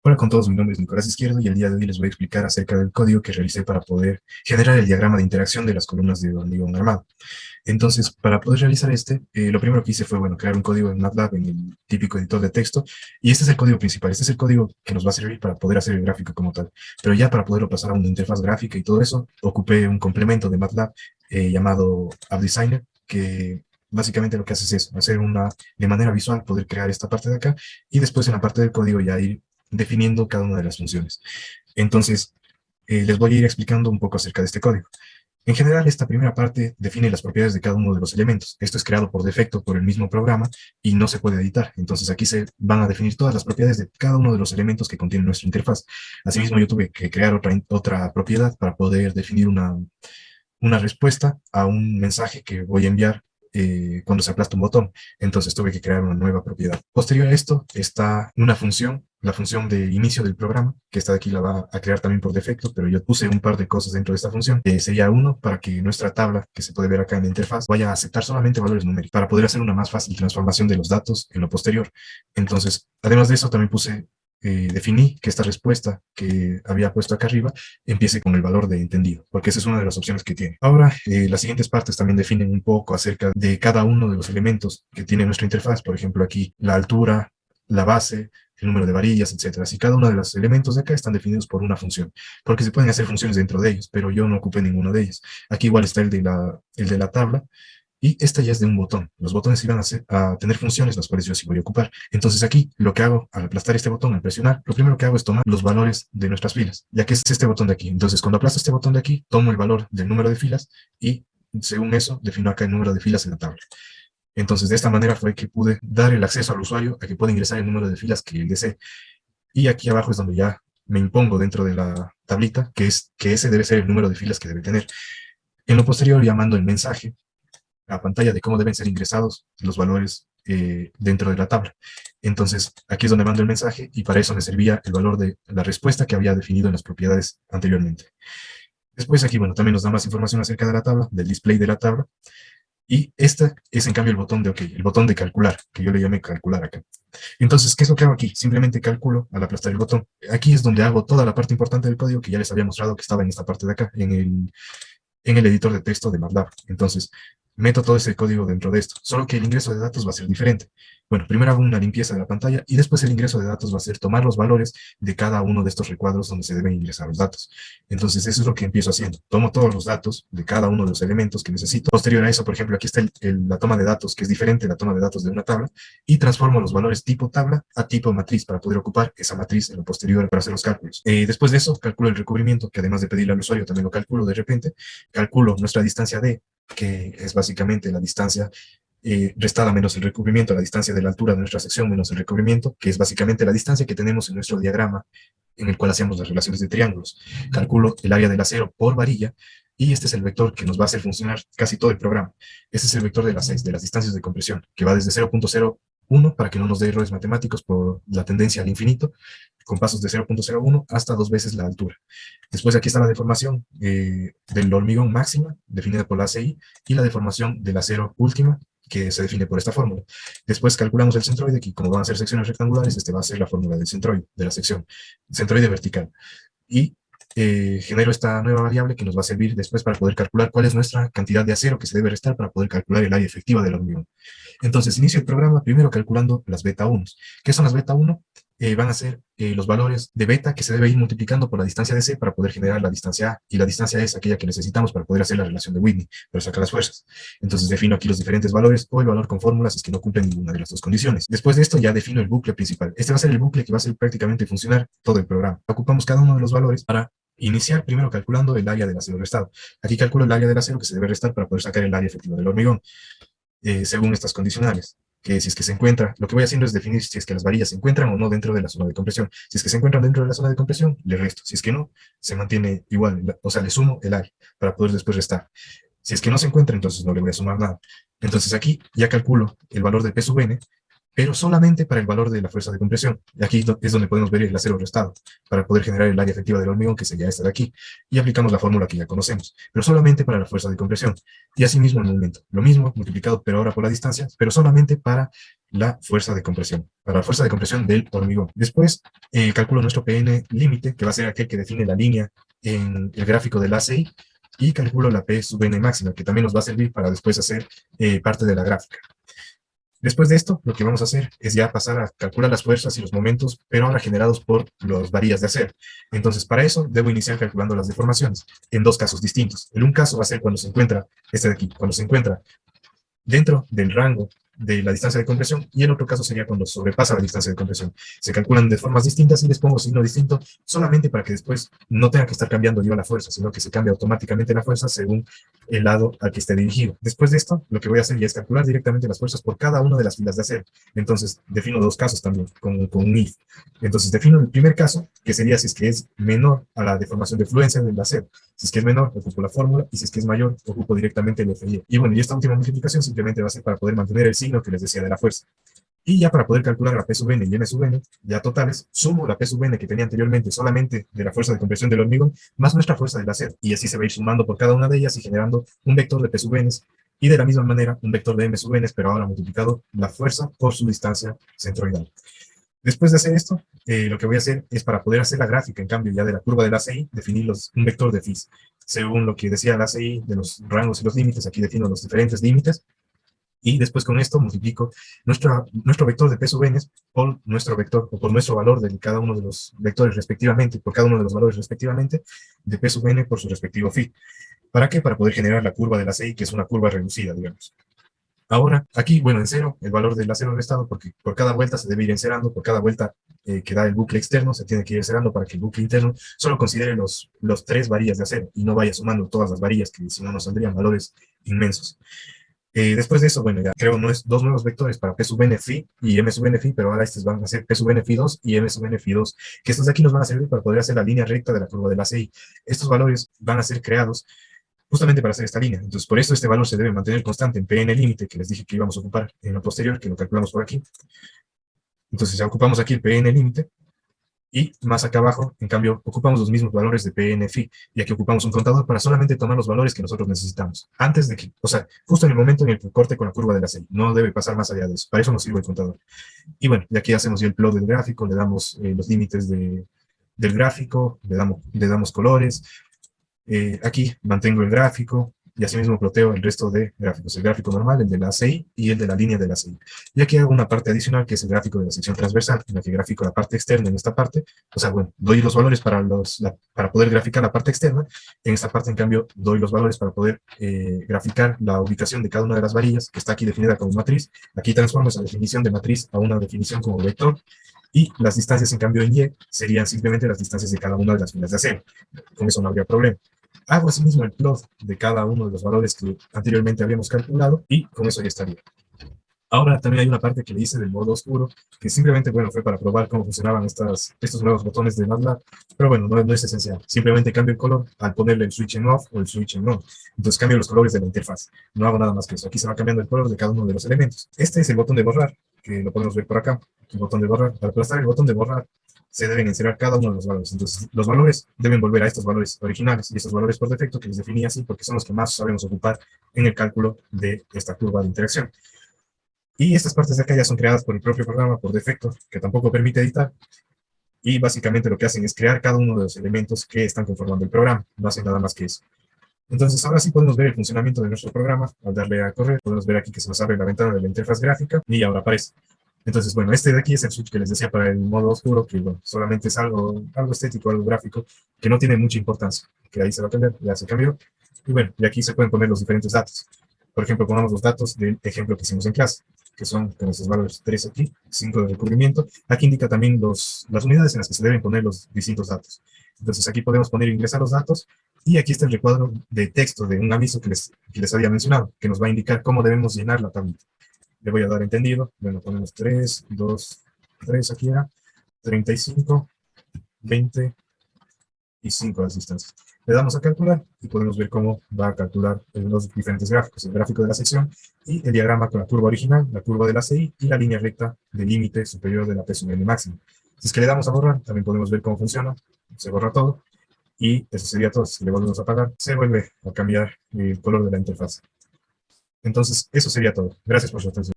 Hola con todos, mi nombre es Nicolás Izquierdo y el día de hoy les voy a explicar acerca del código que realicé para poder generar el diagrama de interacción de las columnas de hormigón armado. Entonces, para poder realizar lo primero que hice fue, bueno, crear un código en MATLAB, en el típico editor de texto, y este es el código principal, este es el código que nos va a servir para poder hacer el gráfico como tal. Pero ya para poderlo pasar a una interfaz gráfica y todo eso, ocupé un complemento de MATLAB llamado AppDesigner, que básicamente lo que hace es eso, hacer de manera visual, poder crear esta parte de acá, y después en la parte del código ya ir definiendo cada una de las funciones. Entonces, les voy a ir explicando un poco acerca de este código. En general, esta primera parte define las propiedades de cada uno de los elementos. Esto es creado por defecto por el mismo programa y no se puede editar. Entonces, aquí se van a definir todas las propiedades de cada uno de los elementos que contiene nuestra interfaz. Asimismo, yo tuve que crear otra propiedad para poder definir una respuesta a un mensaje que voy a enviar cuando se aplasta un botón. Entonces tuve que crear una nueva propiedad. Posterior a esto está una función, la función de inicio del programa, que esta de aquí la va a crear también por defecto, pero yo puse un par de cosas dentro de esta función. Sería uno para que nuestra tabla, que se puede ver acá en la interfaz, vaya a aceptar solamente valores numéricos, para poder hacer una más fácil transformación de los datos en lo posterior. Entonces, además de eso, también definí que esta respuesta que había puesto acá arriba empiece con el valor de entendido, porque esa es una de las opciones que tiene. Ahora, las siguientes partes también definen un poco acerca de cada uno de los elementos que tiene nuestra interfaz. Por ejemplo, aquí la altura, la base, el número de varillas, etcétera. Si cada uno de los elementos de acá están definidos por una función, porque se pueden hacer funciones dentro de ellos, pero yo no ocupé ninguno de ellos. Aquí igual está el de la tabla, y esta ya es de un botón. Los botones iban a tener funciones, las cuales yo sí voy a ocupar. Entonces aquí, lo que hago al aplastar este botón, al presionar, lo primero que hago es tomar los valores de nuestras filas, ya que es este botón de aquí. Entonces, cuando aplasto este botón de aquí, tomo el valor del número de filas y, según eso, defino acá el número de filas en la tabla. Entonces, de esta manera fue que pude dar el acceso al usuario a que pueda ingresar el número de filas que él desee. Y aquí abajo es donde ya me impongo dentro de la tablita, que ese debe ser el número de filas que debe tener. En lo posterior, ya mando el mensaje a pantalla de cómo deben ser ingresados los valores dentro de la tabla. Entonces, aquí es donde mando el mensaje y para eso me servía el valor de la respuesta que había definido en las propiedades anteriormente. Después aquí, bueno, también nos da más información acerca de la tabla, del display de la tabla. Y este es en cambio el botón de OK, el botón de calcular, que yo le llamé calcular acá. Entonces, ¿qué es lo que hago aquí? Simplemente calculo al aplastar el botón. Aquí es donde hago toda la parte importante del código que ya les había mostrado que estaba en esta parte de acá, en el editor de texto de MATLAB. Entonces, meto todo ese código dentro de esto, solo que el ingreso de datos va a ser diferente. Bueno, primero hago una limpieza de la pantalla y después el ingreso de datos va a ser tomar los valores de cada uno de estos recuadros donde se deben ingresar los datos. Entonces, eso es lo que empiezo haciendo. Tomo todos los datos de cada uno de los elementos que necesito. Posterior a eso, por ejemplo, aquí está la toma de datos, que es diferente a la toma de datos de una tabla, y transformo los valores tipo tabla a tipo matriz para poder ocupar esa matriz en lo posterior para hacer los cálculos. Después de eso, calculo el recubrimiento, que además de pedirle al usuario, también lo calculo de repente. Calculo nuestra distancia D, que es básicamente la distancia restada menos el recubrimiento, la distancia de la altura de nuestra sección menos el recubrimiento, que es básicamente la distancia que tenemos en nuestro diagrama en el cual hacemos las relaciones de triángulos. Calculo el área del acero por varilla, y este es el vector que nos va a hacer funcionar casi todo el programa. Este es el vector de las distancias de compresión, que va desde 0.01 para que no nos dé errores matemáticos por la tendencia al infinito, con pasos de 0.01 hasta 2 veces la altura. Después aquí está la deformación del hormigón máxima, definida por la ACI, y la deformación del acero última, que se define por esta fórmula. Después calculamos el centroide, que como van a ser secciones rectangulares, este va a ser la fórmula del centroide, de la sección, centroide vertical. Y genero esta nueva variable que nos va a servir después para poder calcular cuál es nuestra cantidad de acero que se debe restar para poder calcular el área efectiva del hormigón. Entonces, inicio el programa primero calculando las beta 1. ¿Qué son las beta 1? Van a ser los valores de beta que se debe ir multiplicando por la distancia de C para poder generar la distancia A, y la distancia es aquella que necesitamos para poder hacer la relación de Whitney, para sacar las fuerzas. Entonces defino aquí los diferentes valores o el valor con fórmulas si es que no cumple ninguna de las dos condiciones. Después de esto ya defino el bucle principal. Este va a ser el bucle que va a hacer prácticamente funcionar todo el programa. Ocupamos cada uno de los valores para iniciar primero calculando el área del acero restado. Aquí calculo el área del acero que se debe restar para poder sacar el área efectiva del hormigón, según estas condicionales, que si es que se encuentra, lo que voy haciendo es definir si es que las varillas se encuentran o no dentro de la zona de compresión. Si es que se encuentran dentro de la zona de compresión, le resto. Si es que no, se mantiene igual, o sea, le sumo el área para poder después restar. Si es que no se encuentra, entonces no le voy a sumar nada. Entonces aquí ya calculo el valor de P sub n, pero solamente para el valor de la fuerza de compresión. Y aquí es donde podemos ver el acero restado, para poder generar el área efectiva del hormigón, que sería esta de aquí, y aplicamos la fórmula que ya conocemos, pero solamente para la fuerza de compresión. Y asimismo el momento, lo mismo, multiplicado pero ahora por la distancia, pero solamente para la fuerza de compresión, para la fuerza de compresión del hormigón. Después, calculo nuestro PN límite, que va a ser aquel que define la línea en el gráfico del ACI, y calculo la P sub n máxima, que también nos va a servir para después hacer parte de la gráfica. Después de esto, lo que vamos a hacer es ya pasar a calcular las fuerzas y los momentos, pero ahora generados por las varillas de acero. Entonces, para eso, debo iniciar calculando las deformaciones en dos casos distintos. En un caso va a ser cuando se encuentra, este de aquí, cuando se encuentra dentro del rango de la distancia de compresión, y el otro caso sería cuando sobrepasa la distancia de compresión. Se calculan de formas distintas y les pongo signo distinto solamente para que después no tenga que estar cambiando yo la fuerza, sino que se cambie automáticamente la fuerza según el lado al que esté dirigido. Después de esto, lo que voy a hacer ya es calcular directamente las fuerzas por cada una de las filas de acero. Entonces, defino dos casos también con un if. Entonces, defino el primer caso, que sería si es que es menor a la deformación de fluencia del acero. Si es que es menor, ocupo la fórmula, y si es que es mayor, ocupo directamente el FI. Y bueno, y esta última multiplicación simplemente va a ser para poder mantener el signo que les decía de la fuerza. Y ya para poder calcular la P sub n y M sub n, ya totales, sumo la P sub n que tenía anteriormente solamente de la fuerza de compresión del hormigón, más nuestra fuerza del acero. Y así se va a ir sumando por cada una de ellas y generando un vector de P sub n, y de la misma manera un vector de M sub n, pero ahora multiplicado la fuerza por su distancia centroidal. Después de hacer esto, lo que voy a hacer es para poder hacer la gráfica, en cambio ya de la curva del ACI, definir un vector de Phis. Según lo que decía el ACI de los rangos y los límites, aquí defino los diferentes límites, y después con esto multiplico nuestro vector de P sub n por nuestro vector, o por nuestro valor de cada uno de los vectores respectivamente, por cada uno de los valores respectivamente, de P sub n por su respectivo phi. ¿Para qué? Para poder generar la curva del ACI, que es una curva reducida, digamos. Ahora, aquí, bueno, en cero, el valor del acero restado, porque por cada vuelta se debe ir encerando, por cada vuelta que da el bucle externo, se tiene que ir encerando para que el bucle interno solo considere los tres varillas de acero y no vaya sumando todas las varillas, que si no nos saldrían valores inmensos. Después de eso, bueno, ya creo dos nuevos vectores para P sub n phi y M sub n phi, pero ahora estos van a ser P sub n phi 2 y M sub n phi 2, que estos de aquí nos van a servir para poder hacer la línea recta de la curva del ACI. Estos valores van a ser creados justamente para hacer esta línea. Entonces, por eso este valor se debe mantener constante en Pn límite, que les dije que íbamos a ocupar en lo posterior, que lo calculamos por aquí. Entonces, ya ocupamos aquí el Pn límite, y más acá abajo, en cambio, ocupamos los mismos valores de Pn phi, y aquí ocupamos un contador para solamente tomar los valores que nosotros necesitamos, antes de que, o sea, justo en el momento en el que corte con la curva de la serie, no debe pasar más allá de eso, para eso nos sirve el contador. Y bueno, y aquí hacemos ya el plot del gráfico, le damos los límites del gráfico, le damos colores. Aquí mantengo el gráfico y asimismo ploteo el resto de gráficos, el gráfico normal, el de la ACI y el de la línea de la ACI. Y aquí hago una parte adicional que es el gráfico de la sección transversal, en la que grafico la parte externa en esta parte. O sea, bueno, doy los valores para poder graficar la parte externa. En esta parte, en cambio, doy los valores para poder graficar la ubicación de cada una de las varillas, que está aquí definida como matriz. Aquí transformo esa definición de matriz a una definición como vector. Y las distancias, en cambio, en Y serían simplemente las distancias de cada una de las filas de acero. Con eso no habría problema. Hago asimismo el plot de cada uno de los valores que anteriormente habíamos calculado y con eso ya estaría. Ahora también hay una parte que le hice del modo oscuro, que simplemente, bueno, fue para probar cómo funcionaban estos nuevos botones de MATLAB, pero bueno, no es esencial. Simplemente cambio el color al ponerle el switch en off o el switch en on. Entonces cambio los colores de la interfaz. No hago nada más que eso. Aquí se va cambiando el color de cada uno de los elementos. Este es el botón de borrar, que lo podemos ver por acá. El botón de borrar. Para aplastar el botón de borrar, se deben inserir cada uno de los valores. Entonces, los valores deben volver a estos valores originales y estos valores por defecto que les definí así porque son los que más sabemos ocupar en el cálculo de esta curva de interacción. Y estas partes de acá ya son creadas por el propio programa por defecto, que tampoco permite editar. Y básicamente lo que hacen es crear cada uno de los elementos que están conformando el programa. No hacen nada más que eso. Entonces, ahora sí podemos ver el funcionamiento de nuestro programa. Al darle a correr, podemos ver aquí que se nos abre la ventana de la interfaz gráfica y ahora aparece. Entonces, bueno, este de aquí es el switch que les decía para el modo oscuro, que bueno, solamente es algo estético, algo gráfico, que no tiene mucha importancia, que ahí se va a cambiar, ya se cambió. Y bueno, y aquí se pueden poner los diferentes datos. Por ejemplo, pongamos los datos del ejemplo que hicimos en clase, que son con esos valores 3 aquí, 5 de recubrimiento. Aquí indica también las unidades en las que se deben poner los distintos datos. Entonces aquí podemos poner ingresar los datos, y aquí está el recuadro de texto de un aviso que les había mencionado, que nos va a indicar cómo debemos llenar la tablita. Le voy a dar entendido. Bueno, ponemos 3, 2, 3 aquí era. 35, 20, y 5 las distancias. Le damos a calcular y podemos ver cómo va a calcular los diferentes gráficos, el gráfico de la sección y el diagrama con la curva original, la curva de la CI y la línea recta del límite superior de la P sub n máximo. Si es que le damos a borrar, también podemos ver cómo funciona, se borra todo y eso sería todo. Si le volvemos a apagar, se vuelve a cambiar el color de la interfaz. Entonces, eso sería todo. Gracias por su atención.